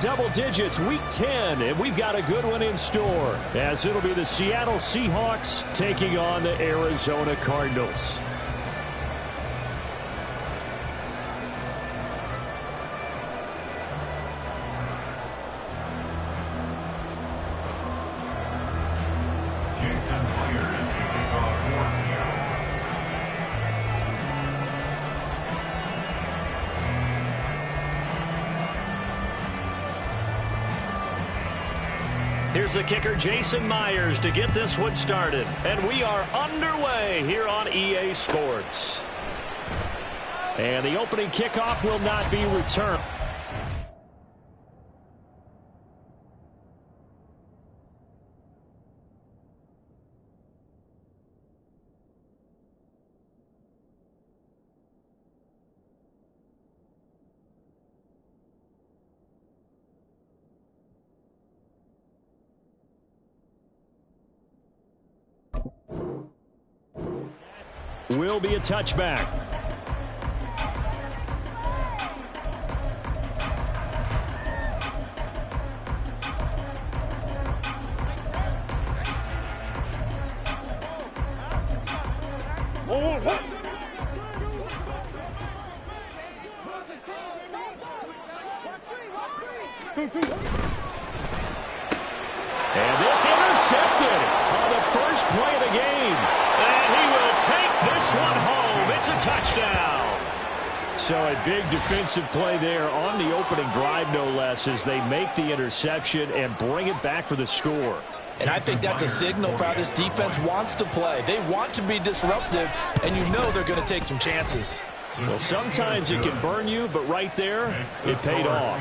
double digits week 10, and we've got a good one in store, as it'll be the Seattle Seahawks taking on the Arizona Cardinals. Here's the kicker, Jason Myers, to get this one started. And we are underway here on EA Sports. And the opening kickoff will not be returned. Will be a touchback. And this intercepted on the first play of the game. And he will take this one home. It's a touchdown. So a big defensive play there on the opening drive, no less, as they make the interception and bring it back for the score. And I think that's a signal for how this defense wants to play. They want to be disruptive, and you know they're going to take some chances. Well, sometimes it can burn you, but right there, it paid off.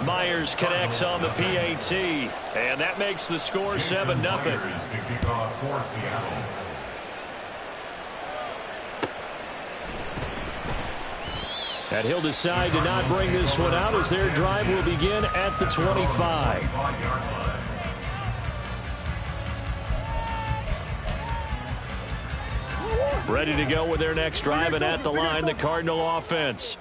Myers connects on the PAT, and that makes the score 7-0. And he'll decide to not bring this one out as their drive will begin at the 25. Ready to go with their next drive, and at the line, the Cardinal offense.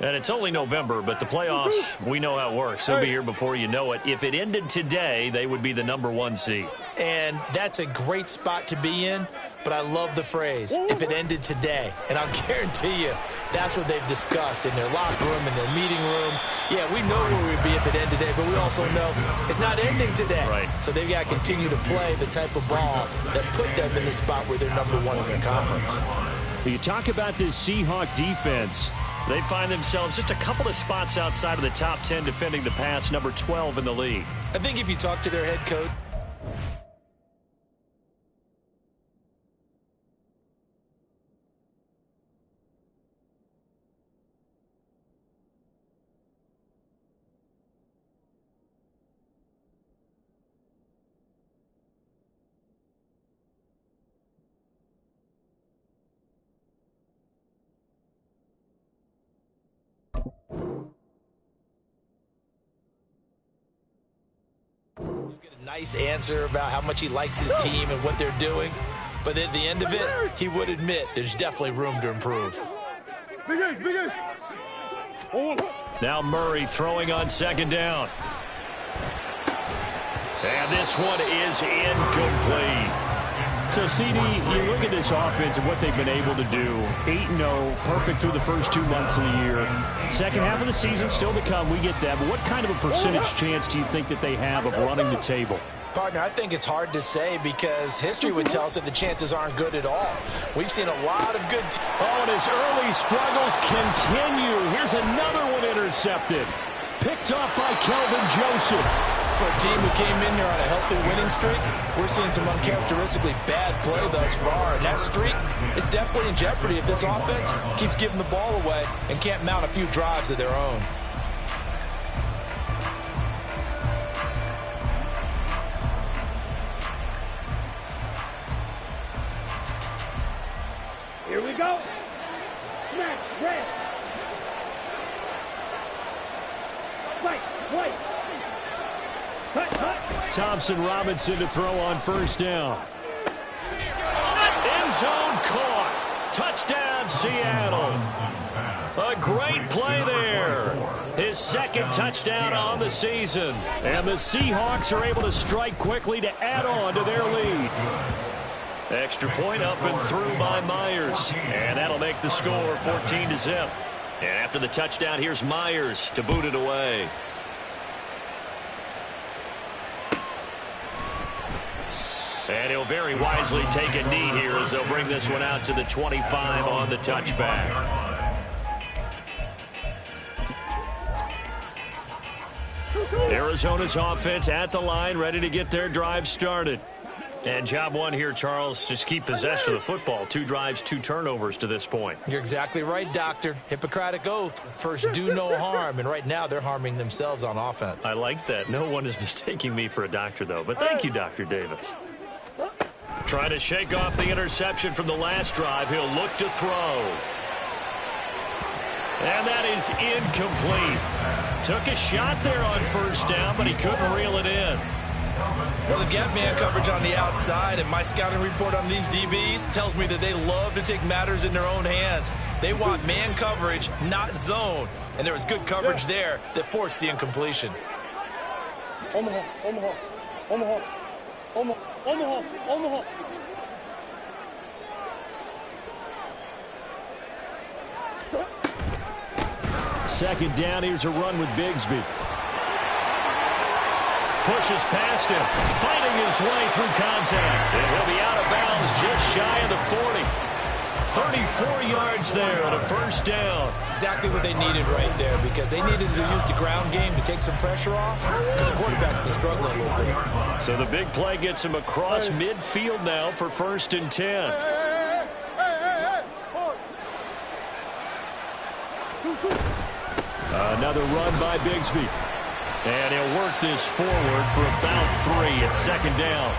And it's only November, but the playoffs, we know how it works. They'll be here before you know it. If it ended today, they would be the #1 seed. And that's a great spot to be in, but I love the phrase, if it ended today. And I'll guarantee you, that's what they've discussed in their locker room, in their meeting rooms. Yeah, we know where we'd be if it ended today, but we also know it's not ending today. Right. So they've got to continue to play the type of ball that put them in the spot where they're #1 in their conference. You talk about this Seahawk defense. They find themselves just a couple of spots outside of the top 10 defending the pass, #12 in the league. I think if you talk to their head coach, get a nice answer about how much he likes his team and what they're doing. But at the end of it, he would admit there's definitely room to improve. Now Murray throwing on second down. And this one is incomplete. So, CD, you look at this offense and what they've been able to do. 8-0, perfect through the first 2 months of the year. Second half of the season still to come. We get that. But what kind of a percentage chance do you think that they have of running the table? Partner, I think it's hard to say because history would tell us that the chances aren't good at all. We've seen a lot of good. And his early struggles continue. Here's another one intercepted. Picked off by Kelvin Joseph. For a team who came in here on a healthy winning streak, we're seeing some uncharacteristically bad play thus far. And that streak is definitely in jeopardy if this offense keeps giving the ball away and can't mount a few drives of their own. Here we go. Smack, red. Wait. Thompson Robinson to throw on first down. End zone caught. Touchdown, Seattle. A great play there. His his second touchdown on the season. And the Seahawks are able to strike quickly to add on to their lead. Extra point up and through by Myers. And that'll make the score 14-0. And after the touchdown, here's Myers to boot it away. And he'll very wisely take a knee here as they'll bring this one out to the 25 on the touchback. Arizona's offense at the line, ready to get their drive started. And job one here, Charles, just keep possession of the football. 2 drives, 2 turnovers to this point. You're exactly right, Doctor. Hippocratic oath. First, do no harm. And right now, they're harming themselves on offense. I like that. No one is mistaking me for a doctor, though. But thank you, Dr. Davis. Trying to shake off the interception from the last drive. He'll look to throw. And that is incomplete. Took a shot there on first down, but he couldn't reel it in. Well, they've got man coverage on the outside, and my scouting report on these DBs tells me that they love to take matters in their own hands. They want man coverage, not zone. And there was good coverage there that forced the incompletion. Omaha, Omaha, Omaha, Omaha, Omaha, Omaha. Second down, here's a run with Bigsby. Pushes past him, fighting his way through contact. And he'll be out of bounds just shy of the 40. 34 yards there on a first down. Exactly what they needed right there, because they needed to use the ground game to take some pressure off, because the quarterback's been struggling a little bit. So the big play gets him across midfield now for 1st and 10. Another run by Bigsby. And he'll work this forward for about 3 at second down.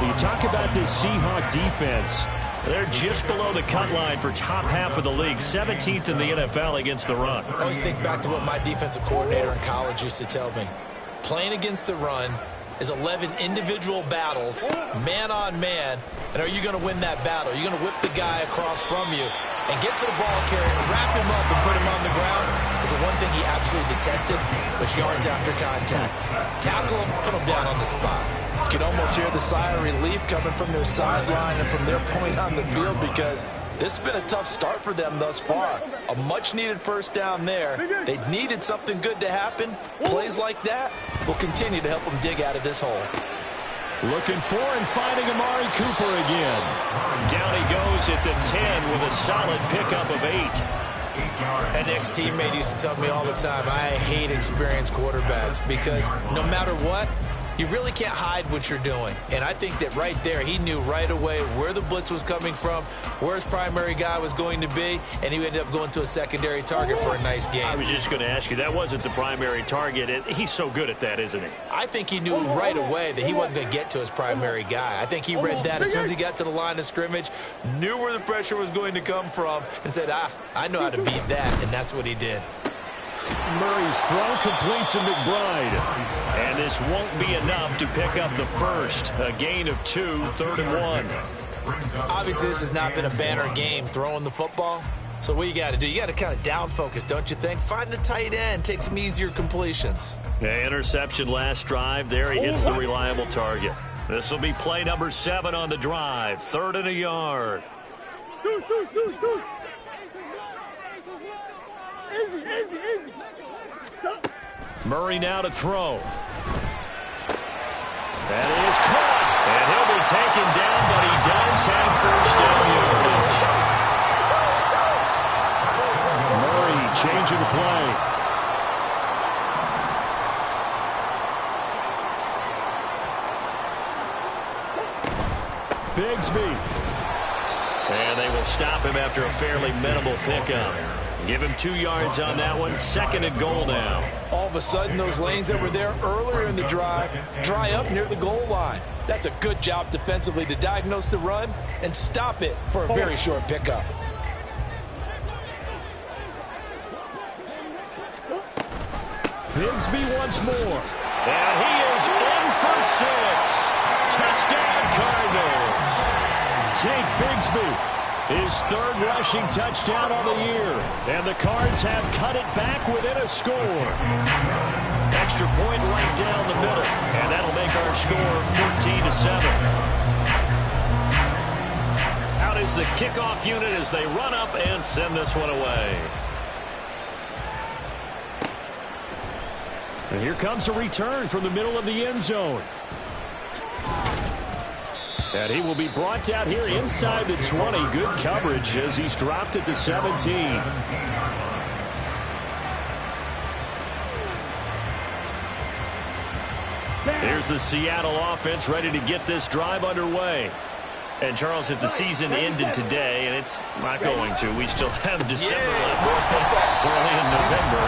You talk about this Seahawk defense. They're just below the cut line for top half of the league, 17th in the NFL against the run. I always think back to what my defensive coordinator in college used to tell me. Playing against the run is 11 individual battles, man on man, and are you going to win that battle? Are you going to whip the guy across from you and get to the ball carrier, wrap him up, and put him on the ground? Because the one thing he absolutely detested was yards after contact. Tackle him, put him down on the spot. You can almost hear the sigh of relief coming from their sideline and from their point on the field, because this has been a tough start for them thus far. A much-needed first down there. They needed something good to happen. Plays like that will continue to help them dig out of this hole. Looking for and finding Amari Cooper again. Down he goes at the 10 with a solid pickup of 8. An ex-teammate used to tell me all the time, I hate experienced quarterbacks, because no matter what, you really can't hide what you're doing. And I think that right there, he knew right away where the blitz was coming from, where his primary guy was going to be, and he ended up going to a secondary target for a nice game. I was just going to ask you, that wasn't the primary target. He's so good at that, isn't he? I think he knew right away that he wasn't going to get to his primary guy. I think he read that as soon as he got to the line of scrimmage, knew where the pressure was going to come from, and said, I know how to beat that, and that's what he did. Murray's throw complete to McBride. And this won't be enough to pick up the first. A gain of 2, 3rd and 1. Obviously, this has not been a banner game throwing the football. So what you got to do, you got to kind of down focus, don't you think? Find the tight end, take some easier completions. Okay, interception last drive. There he hits the reliable target. This will be play number 7 on the drive. 3rd and a yard. Deuce. Easy. Murray now to throw. That is caught. And he'll be taken down, but he does have first down yardage. Murray changing the play. Bigsby. And they will stop him after a fairly minimal pickup. Give him 2 yards on that one. 2nd and goal now. All of a sudden, those lanes that were there earlier in the drive dry up near the goal line. That's a good job defensively to diagnose the run and stop it for a very short pickup. Bigsby once more. And he is in for 6. Touchdown, Cardinals. Take Bigsby. His third rushing touchdown on the year. And the Cards have cut it back within a score. Extra point right down the middle. And that'll make our score 14-7. Out is the kickoff unit as they run up and send this one away. And here comes a return from the middle of the end zone. And he will be brought down here inside the 20. Good coverage as he's dropped at the 17. Here's the Seattle offense ready to get this drive underway. And, Charles, if the season ended today, and it's not going to, we still have December left, early in November,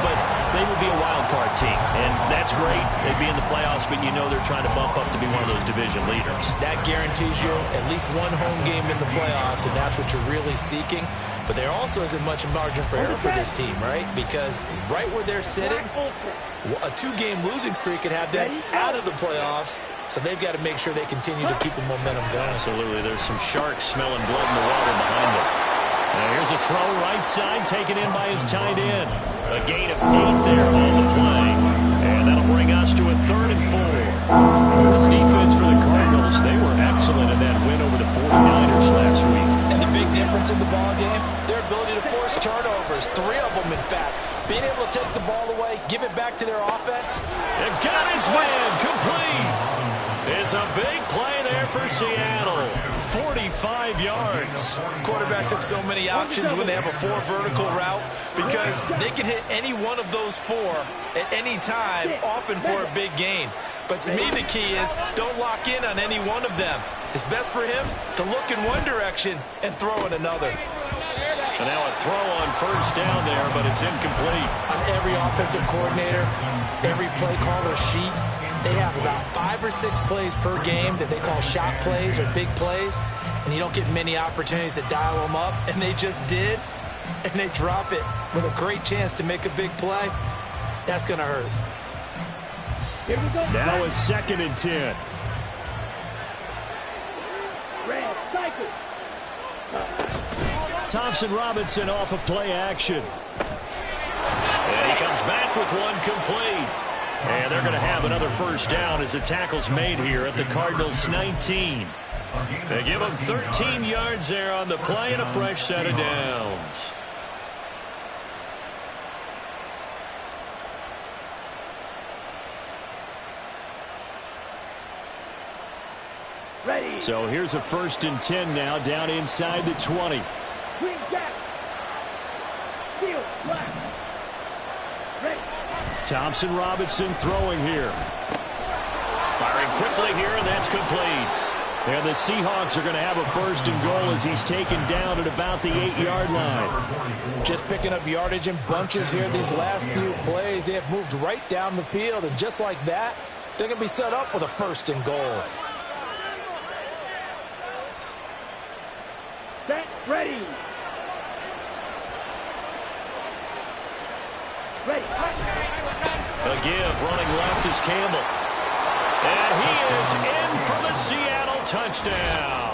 but they would be a wild card team, and that's great. They'd be in the playoffs, but you know they're trying to bump up to be one of those division leaders. That guarantees you at least one home game in the playoffs, and that's what you're really seeking. But there also isn't much margin for error for this team, right? Because right where they're sitting, a 2-game losing streak could have them out of the playoffs, so they've got to make sure they continue to keep the momentum going. Absolutely. There's some sharks smelling blood in the water behind them. Now here's a throw right side taken in by his tight end. A gain of 8 there on the play. And that'll bring us to a 3rd and 4. This defense for the Cardinals, they were excellent in that win over the 49ers last week. And the big difference in the ball game, their ability to force turnovers, 3 of them in fact. Being able to take the ball away, give it back to their offense. And got his man complete. It's a big play there for Seattle. 45 yards. Quarterbacks have so many options when they have a 4 vertical route because they can hit any one of those 4 at any time, often for a big gain. But to me, the key is don't lock in on any one of them. It's best for him to look in one direction and throw in another. And now a throw on 1st down there, but it's incomplete. On every offensive coordinator, every play caller sheet, they have about 5 or 6 plays per game that they call shot plays or big plays, and you don't get many opportunities to dial them up, and they just did, and they drop it with a great chance to make a big play. That's going to hurt. Now a 2nd and 10. Thompson Robinson off of play action. And he comes back with one complete. And they're going to have another 1st down as the tackle's made here at the Cardinals' 19. They give them 13 yards there on the play and a fresh set of downs. Ready. So here's a 1st and 10 now down inside the 20. Green gap. Steel. Black. Ready. Thompson Robinson throwing here. Firing quickly here, and that's complete. And the Seahawks are going to have a 1st and goal as he's taken down at about the 8-yard line. Just picking up yardage in bunches here these last few plays. They have moved right down the field, and just like that, they're going to be set up with a 1st and goal. Set. Ready. Ready. A give running left is Campbell. And he is in for the Seattle touchdown.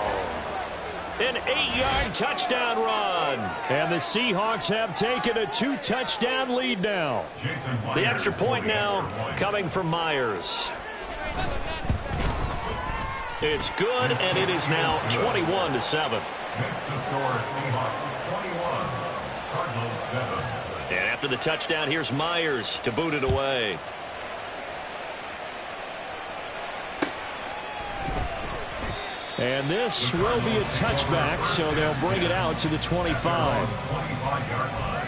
An 8-yard touchdown run. And the Seahawks have taken a 2-touchdown lead now. The extra point now coming from Myers. It's good, and it is now 21-7. Next to score, Seahawks 21, Cardinals 7. And after the touchdown, here's Myers to boot it away. And this will be a touchback, so they'll bring it out to the 25. 25-yard line.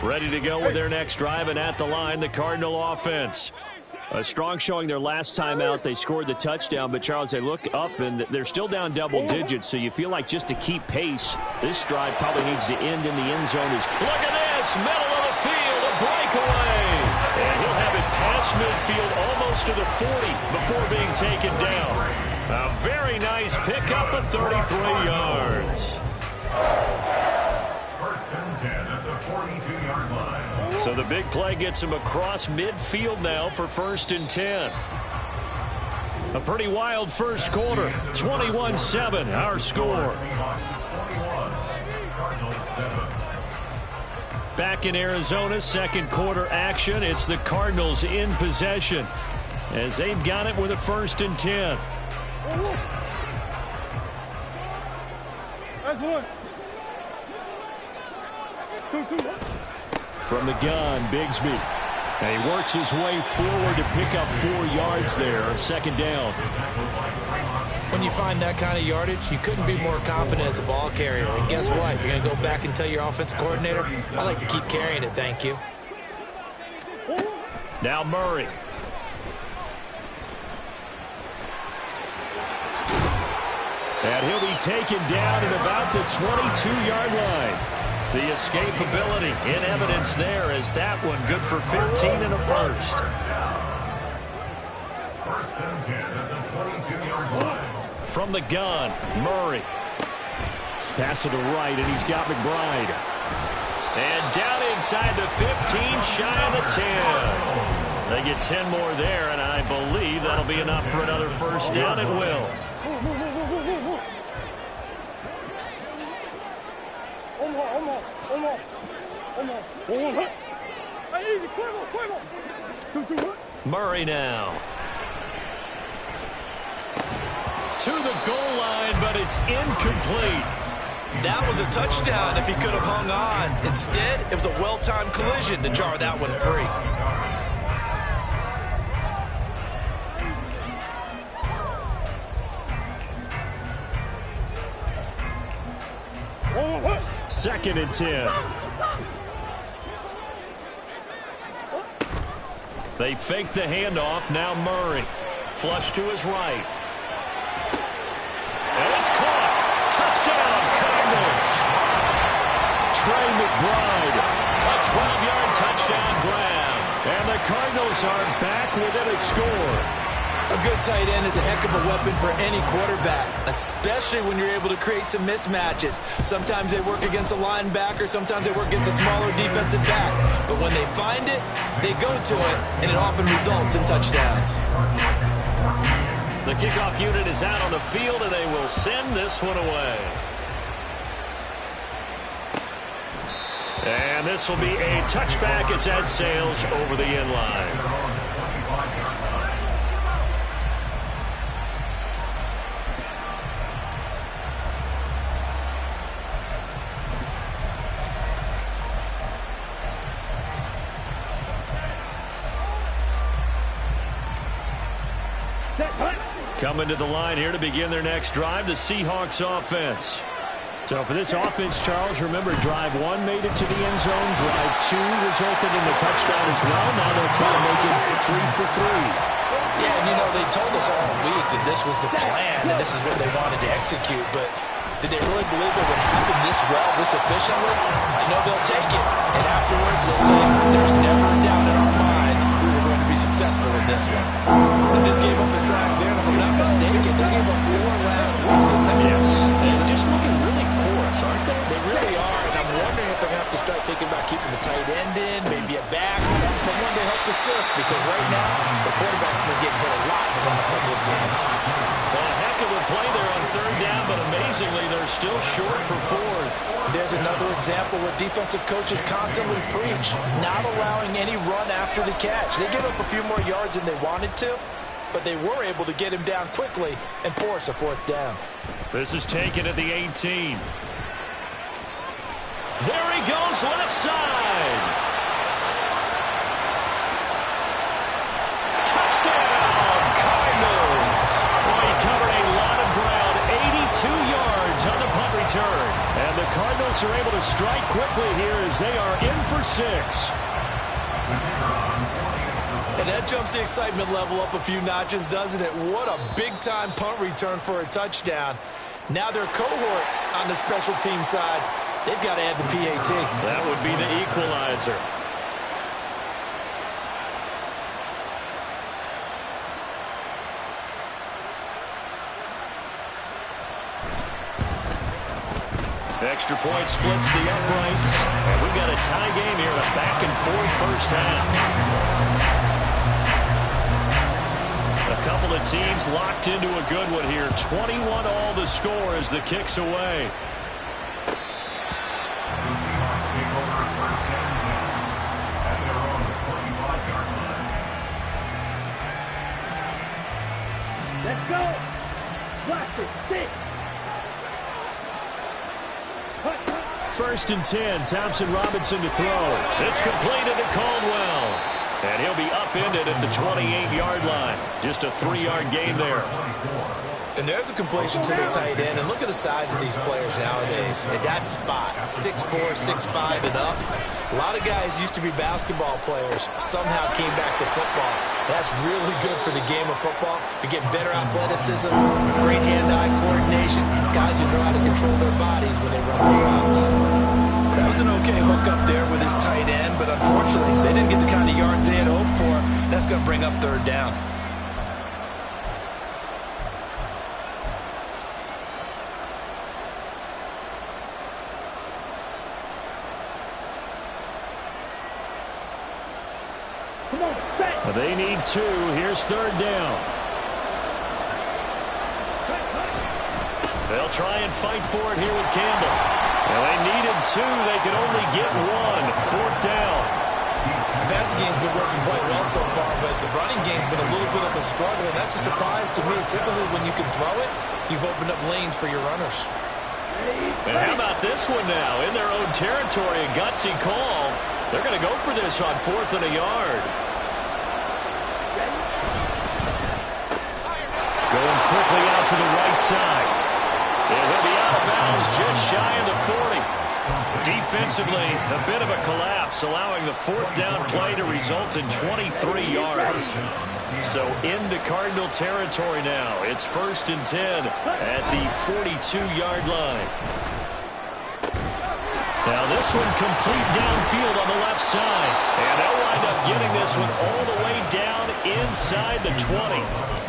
Ready to go with their next drive, and at the line, the Cardinal offense. A strong showing their last time out. They scored the touchdown, but, Charles, they look up, and they're still down double digits, so you feel like just to keep pace, this drive probably needs to end in the end zone. Look at this, middle of the field, a across midfield almost to the 40 before being taken down. A very nice pickup of 33 yards. First and 10 at the 42-yard line. So the big play gets him across midfield now for first and 10. A pretty wild first quarter. 21-7, our score. Back in Arizona, second quarter action. It's the Cardinals in possession as they've got it with a first and 10. That's one. Two. From the gun, Bigsby. And he works his way forward to pick up 4 yards there. Second down. When you find that kind of yardage, you couldn't be more confident as a ball carrier. And guess what? You're going to go back and tell your offensive coordinator, I like to keep carrying it, thank you. Now Murray. And he'll be taken down at about the 22-yard line. The escapability in evidence there as that one good for 15 and a first. First and 10 at the 22-yard line. From the gun, Murray. Pass to the right, and he's got McBride. And down inside the 15, shy of the 10. They get 10 more there, and I believe that'll be enough for another first down. It will. Murray now. To the goal line, but it's incomplete. That was a touchdown if he could have hung on. Instead, it was a well-timed collision to jar that one free. Second and 10. They fake the handoff. Now Murray. Flush to his right. And it's caught. Touchdown, Cardinals. Trey McBride. A 12-yard touchdown grab. And the Cardinals are back within a score. A good tight end is a heck of a weapon for any quarterback, especially when you're able to create some mismatches. Sometimes they work against a linebacker, sometimes they work against a smaller defensive back. But when they find it, they go to it, and it often results in touchdowns. The kickoff unit is out on the field, and they will send this one away. And this will be a touchback as that sails over the end line. Coming to the line here to begin their next drive, the Seahawks offense. So for this offense, Charles, remember, drive 1 made it to the end zone. Drive 2 resulted in the touchdown as well. Now they'll try to make it 3 for 3. Yeah, and you know, they told us all week that this was the plan and this is what they wanted to execute, but did they really believe it would happen this well, this efficiently? I know they'll take it, and afterwards they'll say, there's never a doubt in our minds we were going to be successful in this one. They just gave up a sack there, and if I'm not mistaken, they gave up 4 last week, didn't they? Yes, and just looking really porous, aren't they? They really are, and I'm wondering if they're going to have to start thinking about keeping the tight end in, maybe a back, someone to help assist, because right now, the quarterback's been getting hit a lot in the last couple of games. Well, a heck of a play there on third down, but amazingly, they're still short for fourth. There's another example where defensive coaches constantly preach, not allowing any run after the catch. They give up a few more yards than they wanted to, but they were able to get him down quickly and force a fourth down. This is taken at the 18. There he goes, left side. Touchdown, Cardinals. Well, he covered a lot of ground, 82 yards on the punt return. And the Cardinals are able to strike quickly here as they are in for 6. And that jumps the excitement level up a few notches, doesn't it? What a big-time punt return for a touchdown. Now their cohorts on the special team side, they've got to add the PAT. That would be the equalizer. Extra point splits the uprights. And we've got a tie game here in a back-and-forth first half. A couple of teams locked into a good one here. 21 all the score as the kick's away. The Seahawks take over first and 10 at their own 25-yard line. Let's go. Blaster, 6. First and 10, Thompson Robinson to throw. It's completed to Caldwell. And he'll be upended at the 28-yard line. Just a 3-yard gain there. And there's a completion to the tight end. And look at the size of these players nowadays. At that spot, 6'4", 6'5", and up. A lot of guys used to be basketball players, somehow came back to football. That's really good for the game of football. You get better athleticism, great hand-eye coordination, guys who know how to control their bodies when they run their routes. That was an okay hook up there with his tight end, but unfortunately, they didn't get the kind of yards they had hoped for. That's going to bring up third down. They need 2. Here's third down. They'll try and fight for it here with Campbell. Well, they needed 2. They could only get 1. Fourth down. The passing game's been working quite well so far, but the running game's been a little bit of a struggle, and that's a surprise to me. Typically, when you can throw it, you've opened up lanes for your runners. And how about this one now? In their own territory, a gutsy call. They're going to go for this on 4th and a yard. Going quickly out to the right side. And he'll be out of bounds just shy of the 40. Defensively, a bit of a collapse, allowing the fourth down play to result in 23 yards. So into Cardinal territory now. It's 1st and 10 at the 42-yard line. Now this one complete downfield on the left side. And they'll wind up getting this one all the way down inside the 20.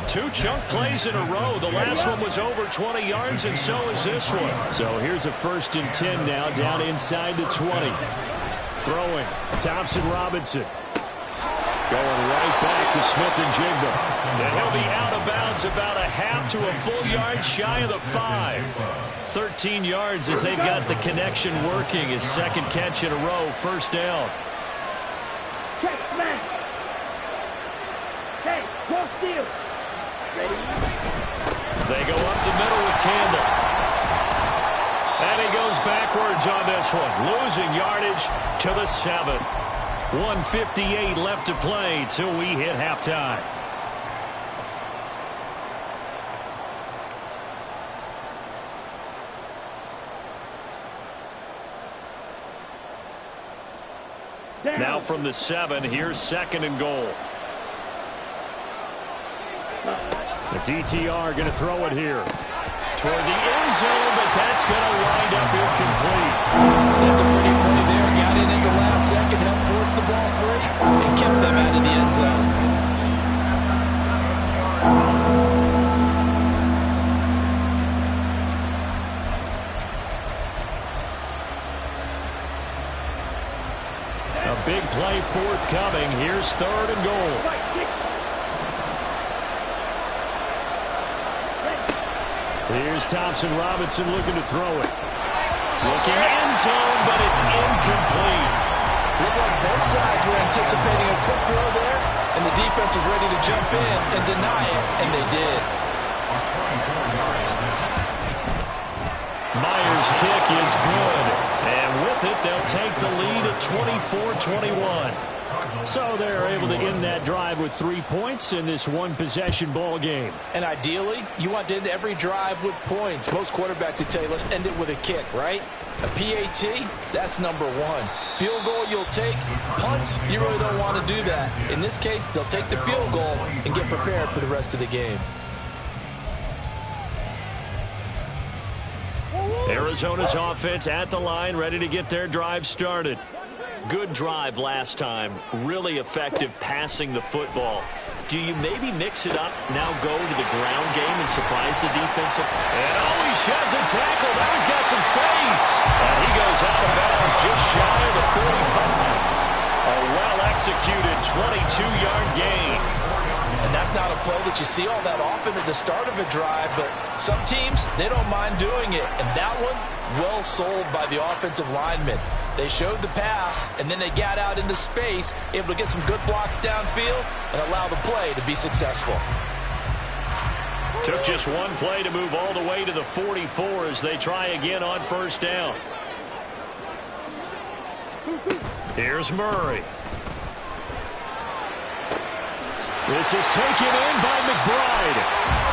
2 chunk plays in a row. The last one was over 20 yards, and so is this one. So here's a 1st and 10 now down inside the 20. Throwing, Thompson Robinson. Going right back to Smith-Njigba. And he'll be out of bounds about a half to a full yard shy of the 5. 13 yards as they've got the connection working. His second catch in a row, first down. Check, smash. Hey, cross field. Ready? They go up the middle with Campbell. And he goes backwards on this one. Losing yardage to the 7. 1:58 left to play till we hit halftime. Now from the 7, here's 2nd and goal. The DTR going to throw it here toward the end zone, but that's going to wind up incomplete. That's a pretty play there. Got in at the last second, helped force the ball free, and kept them out of the end zone. A big play forthcoming. Here's 3rd and goal. Here's Thompson Robinson looking to throw it. Looking end zone, but it's incomplete. Looked like both sides were anticipating a quick throw there, and the defense was ready to jump in and deny it, and they did. Myers' kick is good. And with it, they'll take the lead at 24-21. So they're able to end that drive with 3 points in this one-possession ball game. And ideally, you want to end every drive with points. Most quarterbacks would tell you, let's end it with a kick, right? A PAT, that's number 1. Field goal you'll take. Punts, you really don't want to do that. In this case, they'll take the field goal and get prepared for the rest of the game. Arizona's offense at the line, ready to get their drive started. Good drive last time. Really effective passing the football. Do you maybe mix it up, now go to the ground game and surprise the defensive? And oh, he sheds a tackle. Now he's got some space. And he goes out of bounds just shy of the 45. A well-executed 22-yard gain. And that's not a play that you see all that often at the start of a drive, but some teams, they don't mind doing it. And that one, well sold by the offensive lineman. They showed the pass, and then they got out into space, able to get some good blocks downfield and allow the play to be successful. Took just one play to move all the way to the 44 as they try again on first down. Here's Murray. This is taken in by McBride.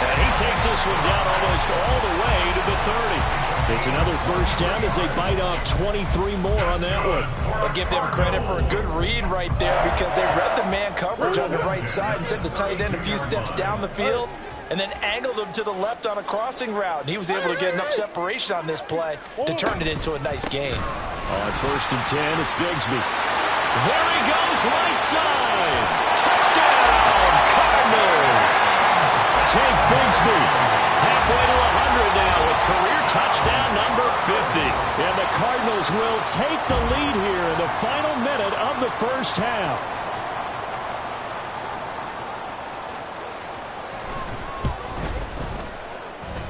And he takes this one down almost all the way to the 30. It's another first down as they bite off 23 more on that one. I'll give them credit for a good read right there because they read the man coverage on the right side and sent the tight end a few steps down the field and then angled him to the left on a crossing route. And he was able to get enough separation on this play to turn it into a nice gain. On first and 10, it's Bigsby. There he goes, right side. Touchdown, Cardinals. Take Bigsby halfway to 100 now with career touchdown number 50. And the Cardinals will take the lead here in the final minute of the first half.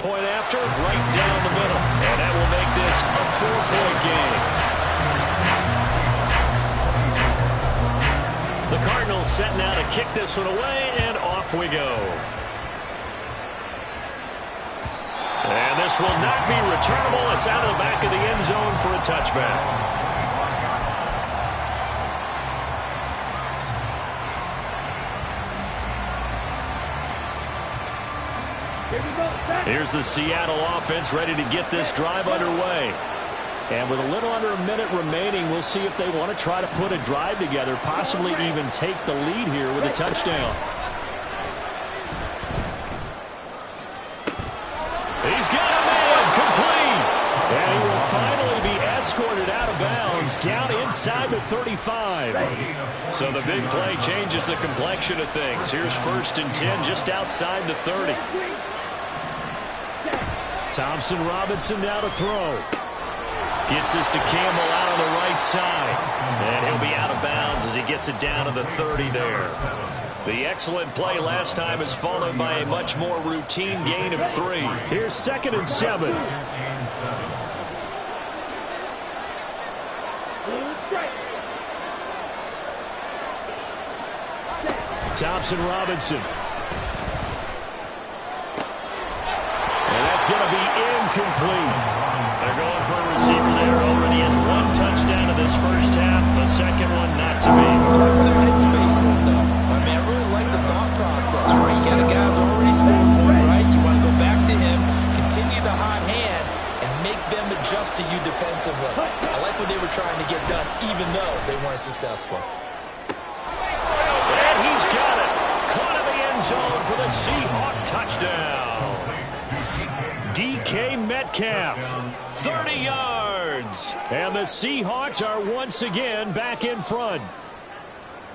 Point after, right down the middle. And that will make this a 4-point game. The Cardinals set now to kick this one away, and off we go. And this will not be returnable. It's out of the back of the end zone for a touchback. Here's the Seattle offense ready to get this drive underway. And with a little under a minute remaining, we'll see if they want to try to put a drive together, possibly even take the lead here with a touchdown. He's got a man complete. And he will finally be escorted out of bounds down inside the 35. So the big play changes the complexion of things. Here's first and 10 just outside the 30. Thompson Robinson now to throw. Gets this to Campbell out on the right side. And he'll be out of bounds as he gets it down to the 30 there. The excellent play last time is followed by a much more routine gain of 3. Here's second and 7. Thompson Robinson. And that's going to be incomplete. They're going for a receiver there. Already has one touchdown in this first half. A second one not to be. I like where their headspace is, though. I mean, I really like the thought process, right? You got a guy who's already scored one, right? You want to go back to him, continue the hot hand, and make them adjust to you defensively. I like what they were trying to get done, even though they weren't successful. And he's got it. Caught in the end zone for the Seahawk touchdown. DK Metcalf, 30 yards. And the Seahawks are once again back in front.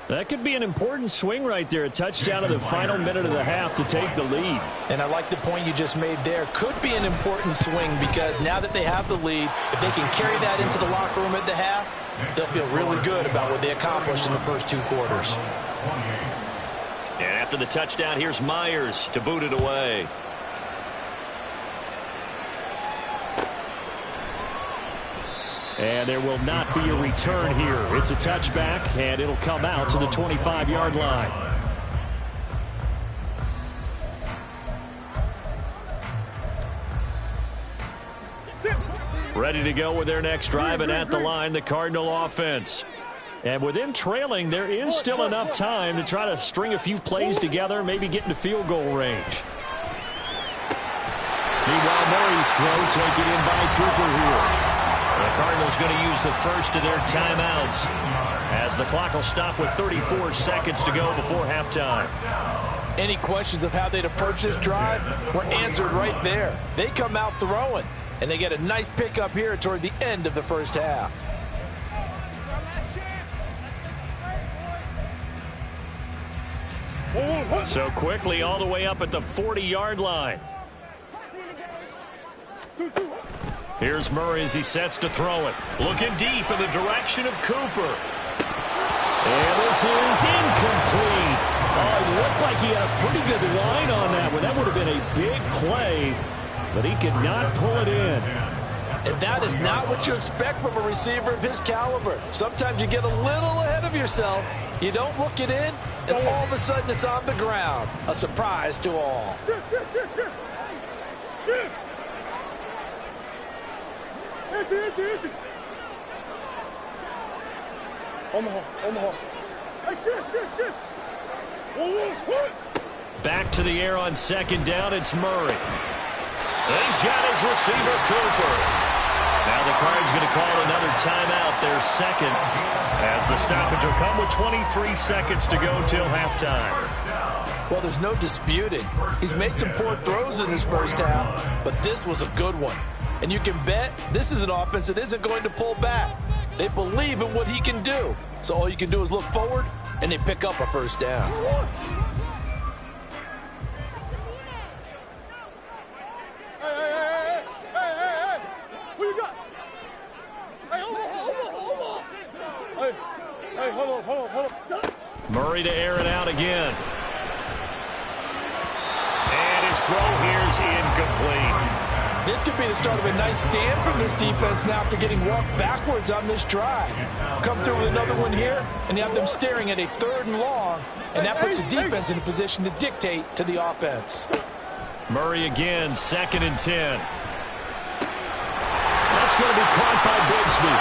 That could be an important swing right there. A touchdown in the final minute of the half to take the lead. And I like the point you just made there. Could be an important swing because now that they have the lead, if they can carry that into the locker room at the half, they'll feel really good about what they accomplished in the first 2 quarters. And after the touchdown, here's Myers to boot it away. And there will not be a return here. It's a touchback, and it'll come out to the 25-yard line. Ready to go with their next drive, and at the line, the Cardinal offense. And with them trailing, there is still enough time to try to string a few plays together, maybe get into field goal range. Meanwhile, Murray's throw taken in by Cooper here. The Cardinals going to use the first of their timeouts as the clock will stop with 34 seconds to go before halftime. Any questions of how they'd approach this drive were answered right there. They come out throwing, and they get a nice pickup here toward the end of the first half. So quickly all the way up at the 40-yard line. Here's Murray as he sets to throw it. Looking deep in the direction of Cooper. And this is incomplete. Oh, it looked like he had a pretty good line on that one. That would have been a big play, but he could not pull it in. And that is not what you expect from a receiver of his caliber. Sometimes you get a little ahead of yourself. You don't look it in, and all of a sudden it's on the ground. A surprise to all. Back to the air on second down, it's Murray. He's got his receiver, Cooper. Now the Cards going to call another timeout, their second, as the stoppage will come with 23 seconds to go till halftime. Well, there's no disputing. He's made some poor throws in his first half, but this was a good one. And you can bet this is an offense that isn't going to pull back. They believe in what he can do. So all you can do is look forward, and they pick up a first down. Murray to air it out again. And his throw here is incomplete. This could be the start of a nice stand from this defense now after getting walked backwards on this drive. Come through with another one here, and you have them staring at a 3rd and long, and that puts the defense in a position to dictate to the offense. Murray again, 2nd and 10. That's going to be caught by Bigsby.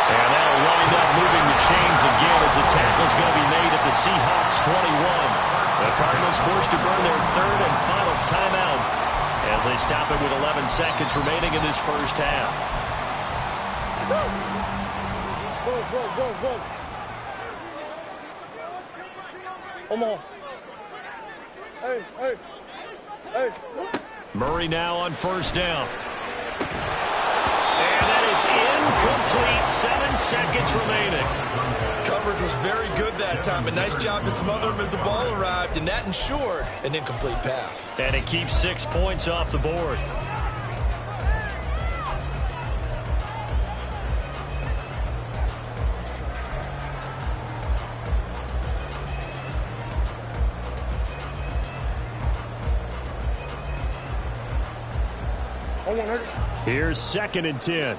And that'll wind up moving the chains again as the tackle's going to be made at the Seahawks 21. The Cardinals forced to burn their 3rd and final timeout as they stop it with 11 seconds remaining in this first half. Murray now on 1st down. And that is incomplete. 7 seconds remaining. Coverage was very good that time. A nice job to smother him as the ball arrived, and that ensured an incomplete pass. And it keeps 6 points off the board. Here's 2nd and 10.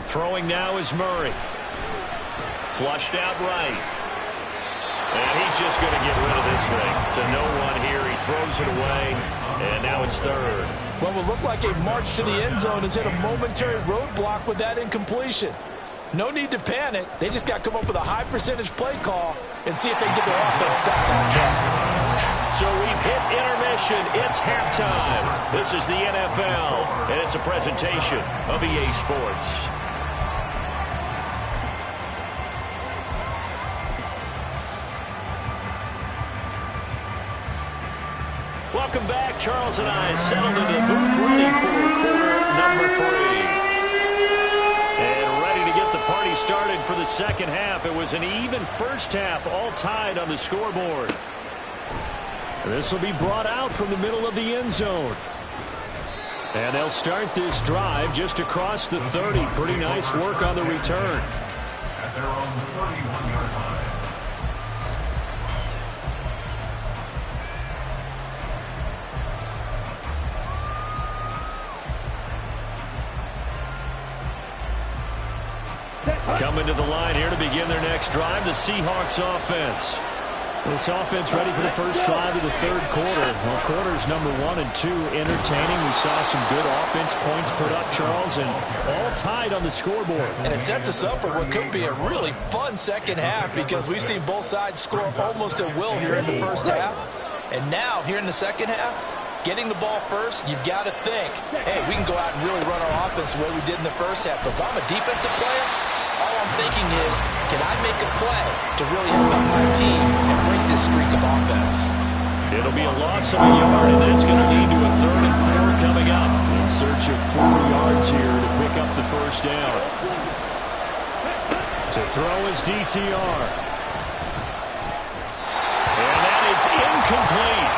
Throwing now is Murray. Flushed out right. And he's just going to get rid of this thing. To no one here. He throws it away. And now it's 3rd. Well, it will look like a march to the end zone has hit a momentary roadblock with that incompletion. No need to panic. They just got to come up with a high percentage play call and see if they can get their offense back on track. So we've hit intermission. It's halftime. This is the NFL, and it's a presentation of EA Sports. Welcome back. Charles and I settled into the booth ready for quarter number 3. And ready to get the party started for the second half. It was an even first half, all tied on the scoreboard. This will be brought out from the middle of the end zone. And they'll start this drive just across the 30. Pretty nice work on the return. At their own 31-yard line. Coming to the line here to begin their next drive, the Seahawks offense. This offense ready for the first drive of the 3rd quarter. Well, quarters number 1 and 2 entertaining. We saw some good offense points put up, Charles, and all tied on the scoreboard. And it sets us up for what could be a really fun second half because we've seen both sides score almost at will here in the first half. And now, here in the second half, getting the ball first, you've got to think, hey, we can go out and really run our offense the way we did in the first half. But if I'm a defensive player, all I'm thinking is, can I make a play to really help out my team and break this streak of offense? It'll be a loss of a yard, and that's going to lead to a 3rd and 4 coming up. In search of 4 yards here to pick up the first down. To throw his DTR. And that is incomplete.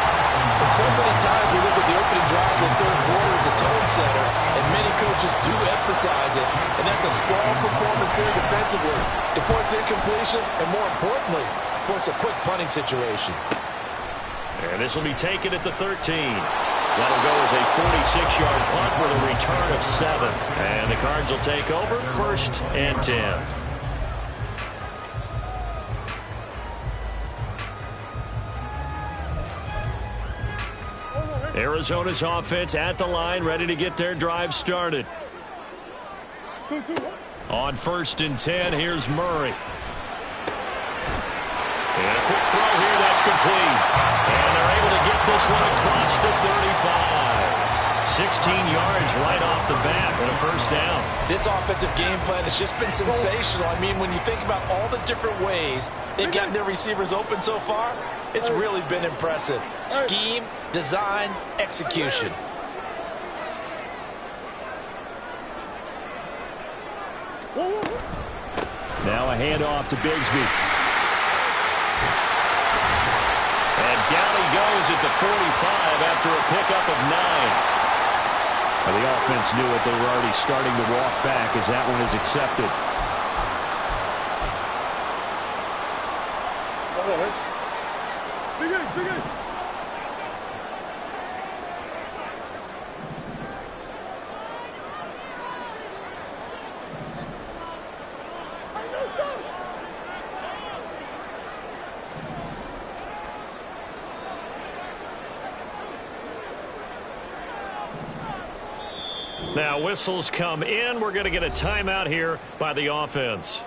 And so many times we look at the opening drive in the third quarter as a tone setter, and many coaches do emphasize it, and that's a strong performance there defensively to force incompletion and, more importantly, force a quick punting situation. And this will be taken at the 13. That'll go as a 46-yard punt with a return of 7. And the Cards will take over 1st and 10. Arizona's offense at the line, ready to get their drive started. On 1st and 10, here's Murray. And a quick throw here, that's complete. And they're able to get this one across the 35. 16 yards right off the bat and a 1st down. This offensive game plan has just been sensational. I mean, when you think about all the different ways they've gotten their receivers open so far, it's really been impressive. Scheme, design, execution. Now a handoff to Bigsby. And down he goes at the 45 after a pickup of 9. Well, the offense knew it. They were already starting to walk back as that one is accepted. Now whistles come in. We're going to get a timeout here by the offense.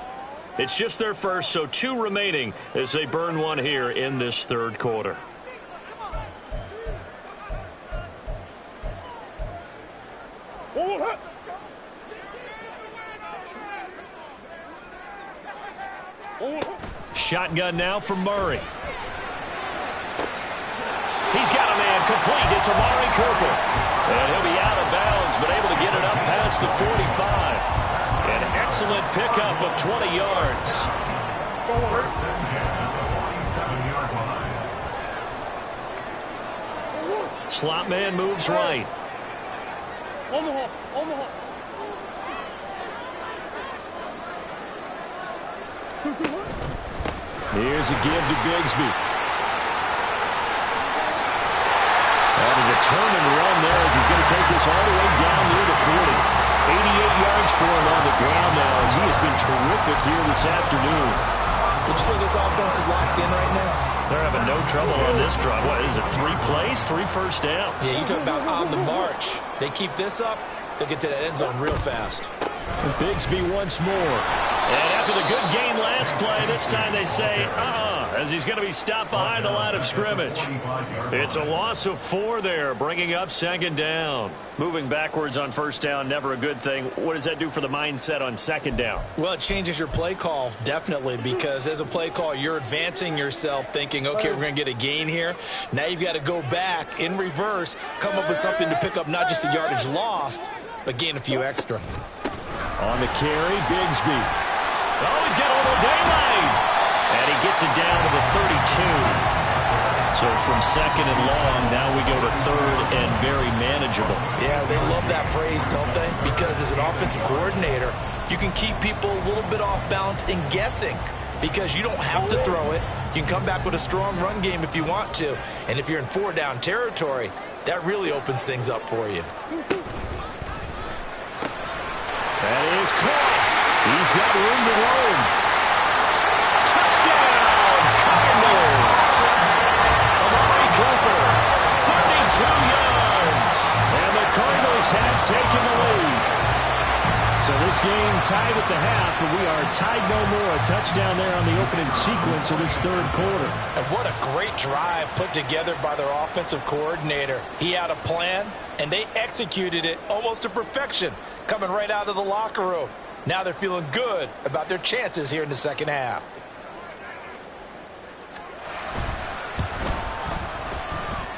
It's just their first, so 2 remaining as they burn one here in this 3rd quarter. Shotgun now for Murray. He's got a man complete. It's Amari Cooper. And he'll be out of bounds, but able to get it up past the 45. An excellent pickup of 20 yards. 1st and 10 at the 27-yard line. Slot man moves right. Here's a give to Bigsby. And a determined run there as he's going to take this all the way down near the 40. 88 yards for him on the ground now as he has been terrific here this afternoon. Would you say this offense is locked in right now? They're having no trouble on this drive. What is it, 3 plays, 3 first downs? Yeah, you talk about on the march. They keep this up, they'll get to that end zone real fast. And Bigsby once more. And after the good gain last play, this time they say, as he's going to be stopped behind the line of scrimmage. It's a loss of 4 there, bringing up 2nd down. Moving backwards on 1st down, never a good thing. What does that do for the mindset on 2nd down? Well, it changes your play call, definitely, because as a play call, you're advancing yourself thinking, okay, we're going to get a gain here. Now you've got to go back in reverse, come up with something to pick up not just the yardage lost, but gain a few extra. On the carry, Bigsby. Oh, he's got a little daylight. And he gets it down to the 32. So from 2nd and long, now we go to 3rd and very manageable. Yeah, they love that phrase, don't they? Because as an offensive coordinator, you can keep people a little bit off balance and guessing because you don't have to throw it. You can come back with a strong run game if you want to. And if you're in 4-down territory, that really opens things up for you. That is caught. He's got room to roam. Touchdown, Cardinals. Amari Cooper, 32 yards. And the Cardinals have taken the lead. So this game tied at the half, but we are tied no more. A touchdown there on the opening sequence of this 3rd quarter. And what a great drive put together by their offensive coordinator. He had a plan, and they executed it almost to perfection, coming right out of the locker room. Now they're feeling good about their chances here in the 2nd half.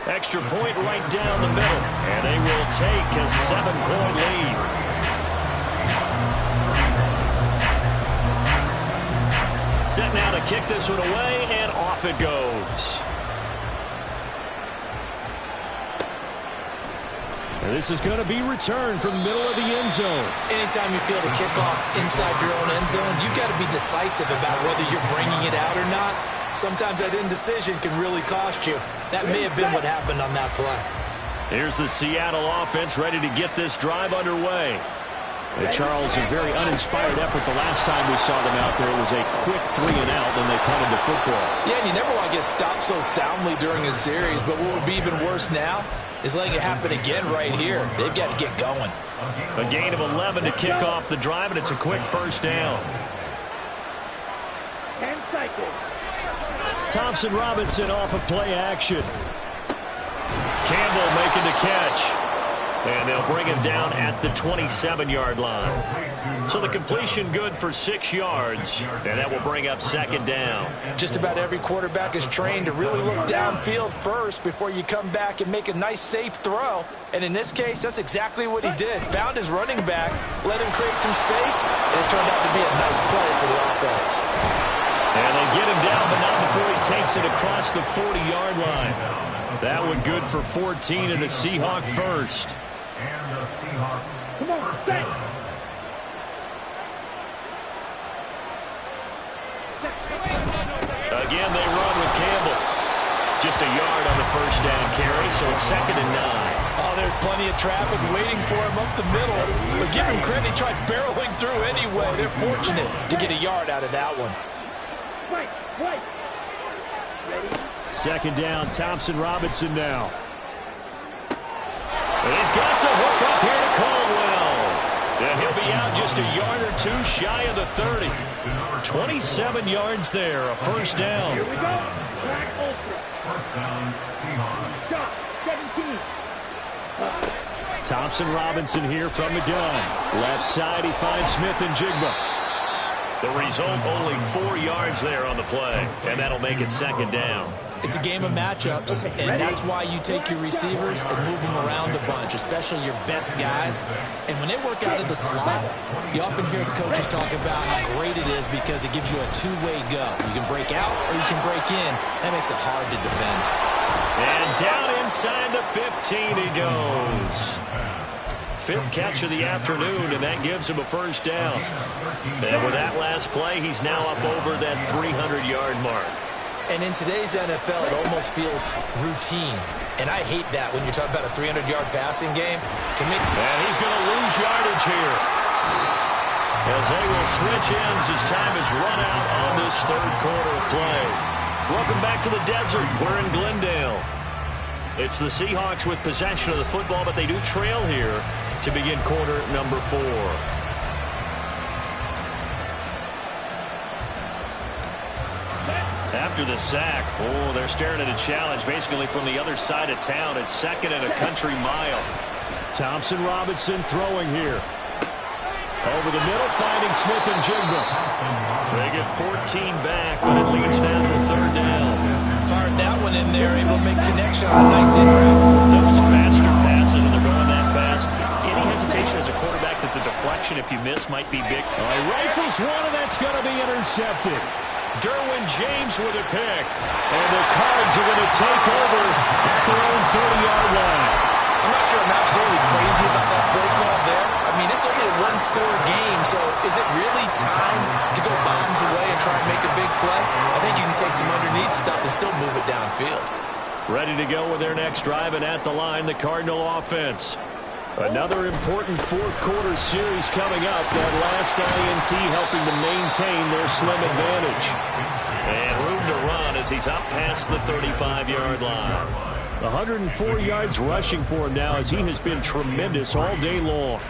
Extra point right down the middle, and they will take a 7-point lead. set now to kick this one away, and off it goes. And this is going to be returned from the middle of the end zone. Anytime you field a kickoff inside your own end zone, you've got to be decisive about whether you're bringing it out or not. Sometimes that indecision can really cost you. That may have been what happened on that play. Here's the Seattle offense ready to get this drive underway. And Charles, a very uninspired effort the last time we saw them out there. It was a quick 3-and-out when they punted the football. Yeah, and you never want to get stopped so soundly during a series, but what would be even worse now is letting it happen again right here. They've got to get going. A gain of 11 to kick off the drive, and it's a quick first down. 10 seconds. Thompson Robinson off of play action. Campbell making the catch. And they'll bring him down at the 27-yard line. So the completion good for 6 yards, and that will bring up second down. Just about every quarterback is trained to really look downfield first before you come back and make a nice, safe throw. And in this case, that's exactly what he did. Found his running back, let him create some space, and it turned out to be a nice play for the offense. And they get him down, but not before he takes it across the 40-yard line. That one good for 14 and a Seahawk first. And the Seahawks. Come on, stay. Again, they run with Campbell. Just a yard on the first down carry, so it's 2nd and 9. Oh, there's plenty of traffic waiting for him up the middle. But give him credit, he tried barreling through anyway. They're fortunate to get a yard out of that one. Right. Ready? 2nd down, Thompson Robinson now. And he's got to hook up here to Caldwell. And he'll be out just a yard or two shy of the 30. 27 yards there, a first down. Here we go. Black Ultra. First down, Seahawks. Shot. 17. Thompson Robinson here from the gun. Left side, he finds Smith and Jigba. The result, only 4 yards there on the play. And that'll make it 2nd down. It's a game of matchups, and that's why you take your receivers and move them around a bunch, especially your best guys. And when they work out of the slot, you often hear the coaches talk about how great it is because it gives you a two-way go. You can break out or you can break in. That makes it hard to defend. And down inside the 15 he goes. 5th catch of the afternoon, and that gives him a first down. And with that last play, he's now up over that 300-yard mark. And in today's NFL, it almost feels routine. And I hate that when you're talking about a 300-yard passing game. To me, and he's going to lose yardage here. As they will switch ends as time is run out on this 3rd quarter of play. Welcome back to the desert. We're in Glendale. It's the Seahawks with possession of the football, but they do trail here to begin quarter number 4. After the sack, they're staring at a challenge basically from the other side of town. It's 2nd and a country mile. Thompson Robinson throwing here. Over the middle, finding Smith and Jigba. They get 14 back, but it leads now to a 3rd down. fired that one in there, able to make connection on a nice in route. Those faster passes, and they're going that fast. Any hesitation as a quarterback that the deflection, if you miss, might be big. He rifles one, and that's going to be intercepted. Derwin James with a pick. And the Cards are going to take over at their own 30-yard line. I'm not sure I'm absolutely crazy about that play call there. I mean, it's only a one-score game, so is it really time to go bombs away and try and make a big play? I think you can take some underneath stuff and still move it downfield. Ready to go with their next drive, and at the line, the Cardinal offense. Another important 4th quarter series coming up. That last INT helping to maintain their slim advantage. And room to run as he's up past the 35-yard line. 104 yards rushing for him now as he has been tremendous all day long.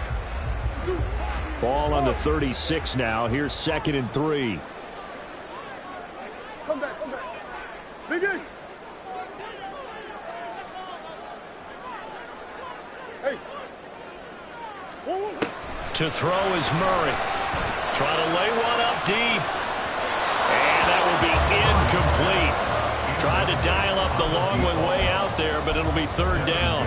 Ball on the 36 now. Here's 2nd and 3. Come back. Biggest. Hey. To throw is Murray. Trying to lay one up deep. And that will be incomplete. Tried to dial up the long way out there, but it'll be 3rd down.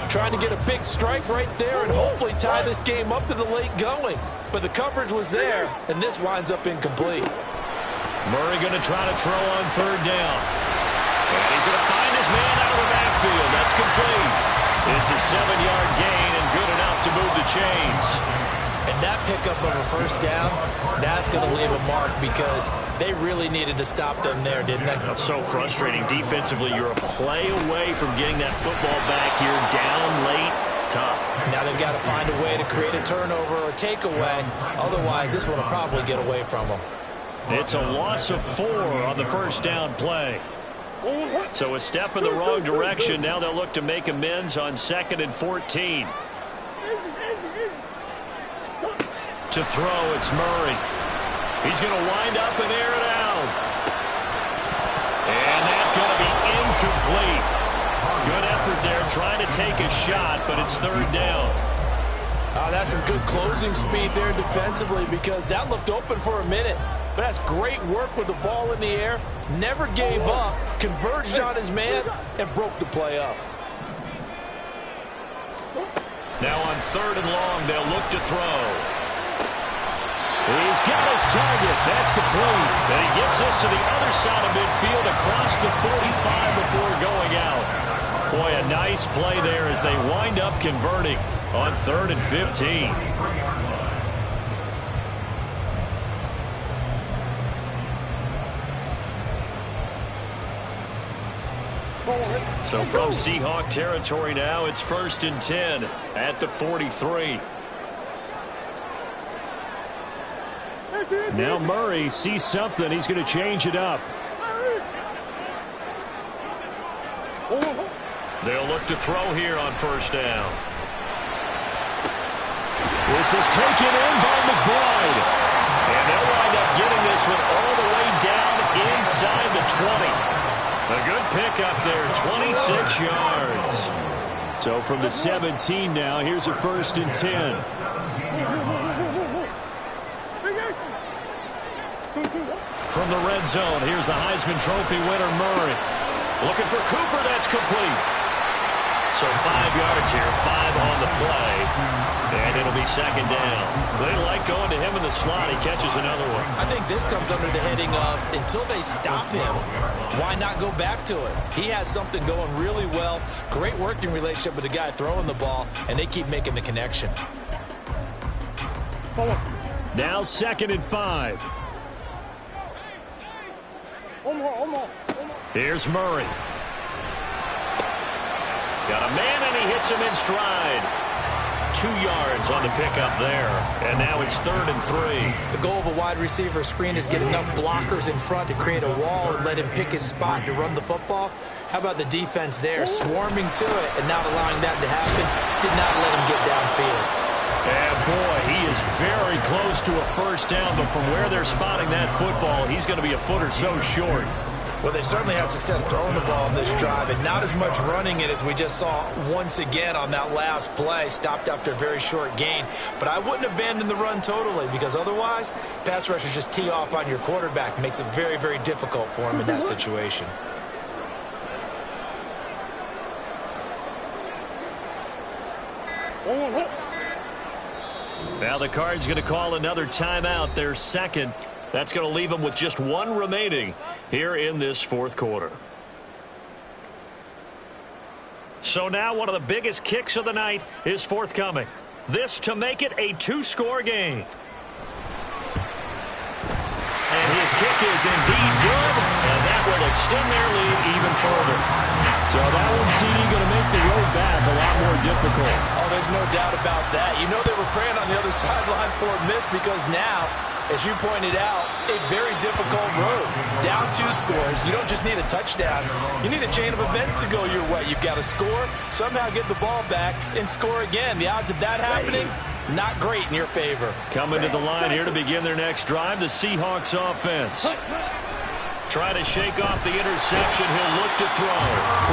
Trying to get a big strike right there and hopefully tie this game up to the late going. But the coverage was there, and this winds up incomplete. Murray going to try to throw on third down. And he's going to find his man out of the backfield. That's complete. It's a 7-yard gain and good enough to move the chains. And that pickup of a first down, that's going to leave a mark because they really needed to stop them there, didn't they? That's so frustrating. Defensively, you're a play away from getting that football back here down late. Tough. Now they've got to find a way to create a turnover or takeaway. Otherwise, this one will probably get away from them. It's a loss of 4 on the first down play. So a step in the wrong direction. Now they'll look to make amends on 2nd and 14. To throw, it's Murray. He's going to wind up and air it out. And that's going to be incomplete. Good effort there trying to take a shot, but it's third down. That's some good closing speed there defensively because that looked open for a minute. But that's great work with the ball in the air. Never gave up, converged on his man, and broke the play up. Now on 3rd and long, they'll look to throw. He's got his target. That's complete. And he gets us to the other side of midfield across the 45 before going out. Boy, a nice play there as they wind up converting on 3rd and 15. So from Seahawk territory now, it's 1st and 10 at the 43. Now Murray sees something. He's going to change it up. They'll look to throw here on 1st down. This is taken in by McBride. And they'll wind up getting this one all the way down inside the 20. A good pickup there, 26 yards. So from the 17 now, here's a 1st and 10. From the red zone, here's the Heisman Trophy winner, Murray. Looking for Cooper, that's complete. So 5 yards here, 5 on the play. And it'll be 2nd down. They like going to him in the slot. He catches another one. I think this comes under the heading of until they stop him, why not go back to it? He has something going really well. Great working relationship with the guy throwing the ball, and they keep making the connection. Now 2nd and 5. Here's Murray. Got a man, and he hits him in stride. 2 yards on the pickup there. And now it's 3rd and 3. The goal of a wide receiver screen is get enough blockers in front to create a wall and let him pick his spot to run the football. How about the defense there, swarming to it and not allowing that to happen? Did not let him get downfield. And boy, he is very close to a 1st down, but from where they're spotting that football, he's going to be a foot or so short. Well, they certainly had success throwing the ball in this drive, and not as much running it as we just saw once again on that last play. Stopped after a very short gain. But I wouldn't abandon the run totally, because otherwise, pass rushers just tee off on your quarterback. Makes it very, very difficult for him in that situation. Now the Cards going to call another timeout, their 2nd. That's going to leave them with just 1 remaining here in this 4th quarter. So now one of the biggest kicks of the night is forthcoming. This to make it a 2-score game. And his kick is indeed good, and that will extend their lead even further. So that one, CD, going to make the road back a lot more difficult. Oh, there's no doubt about that. You know they were praying on the other sideline for a miss because now, as you pointed out, a very difficult road. Down 2 scores. You don't just need a touchdown. You need a chain of events to go your way. You've got to score, somehow get the ball back, and score again. The odds of that happening, not great in your favor. Coming to the line here to begin their next drive, the Seahawks offense. Trying to shake off the interception. He'll look to throw.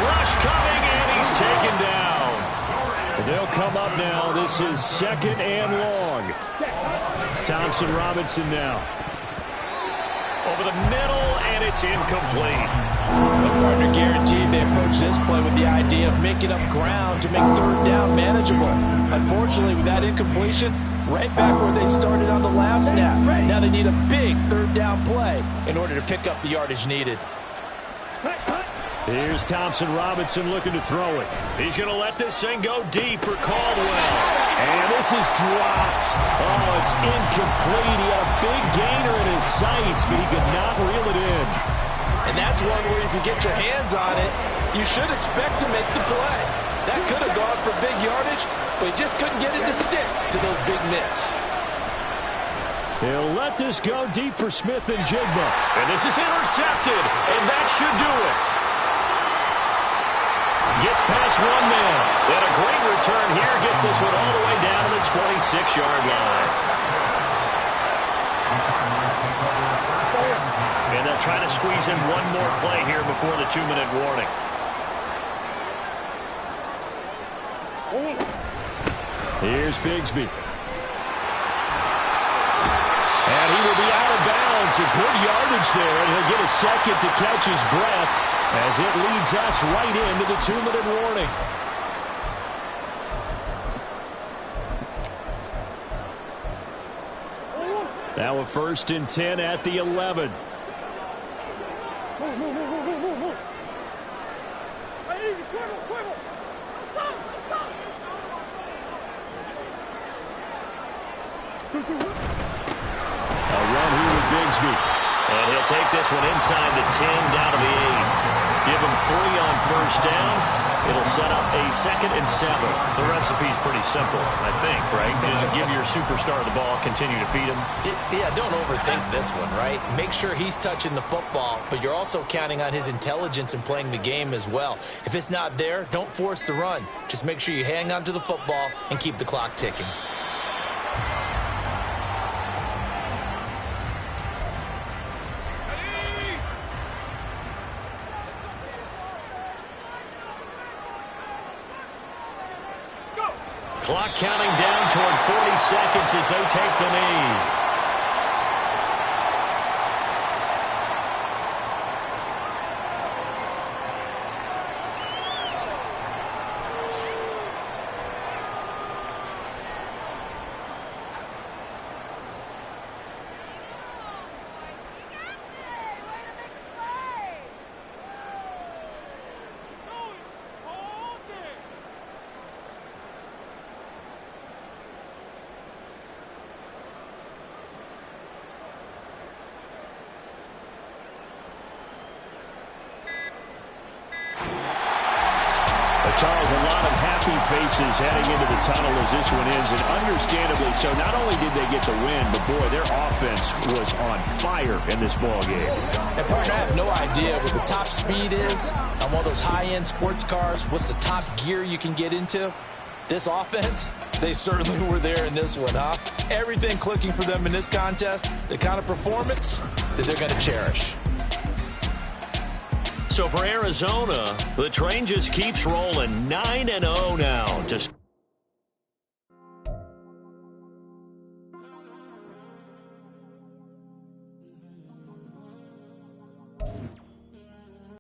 Rush coming, and he's taken down. They'll come up now. This is 2nd and long. Thompson Robinson now. Over the middle, and it's incomplete. The partner guaranteed they approach this play with the idea of making up ground to make 3rd down manageable. Unfortunately, with that incompletion, right back where they started on the last snap. Now they need a big third down play in order to pick up the yardage needed. Here's Thompson Robinson looking to throw it. He's going to let this thing go deep for Caldwell. And this is dropped. Oh, it's incomplete. He had a big gainer in his sights, but he could not reel it in. And that's one where if you get your hands on it, you should expect to make the play. That could have gone for big yardage, but he just couldn't get it to stick to those big mitts. He'll let this go deep for Smith and Jigma. And this is intercepted, and that should do it. Gets past one man. And a great return here gets this one all the way down to the 26-yard line. And they'll try to squeeze in one more play here before the 2-minute warning. Here's Bigsby. And he will be out of bounds. A good yardage there, and he'll get a second to catch his breath as it leads us right into the 2-minute warning. Now a 1st and 10 at the 11. A run here with Bigsby. And he'll take this one inside the 10, down to the 8. Give him 3 on 1st down. It'll set up a 2nd and 7. The recipe's pretty simple, I think, right? Just give your superstar the ball, continue to feed him. Yeah, don't overthink this one, right? Make sure he's touching the football, but you're also counting on his intelligence in playing the game as well. If it's not there, don't force the run. Just make sure you hang on to the football and keep the clock ticking. Clock counting down toward 40 seconds as they take the knee. Charles, a lot of happy faces heading into the tunnel as this one ends, and understandably so. Not only did they get the win, but boy, their offense was on fire in this ball game. And partner, I have no idea what the top speed is on one of those high-end sports cars. What's the top gear you can get into? This offense, they certainly were there in this one, huh? Everything clicking for them in this contest, the kind of performance that they're going to cherish. So for Arizona, the train just keeps rolling 9-0 now to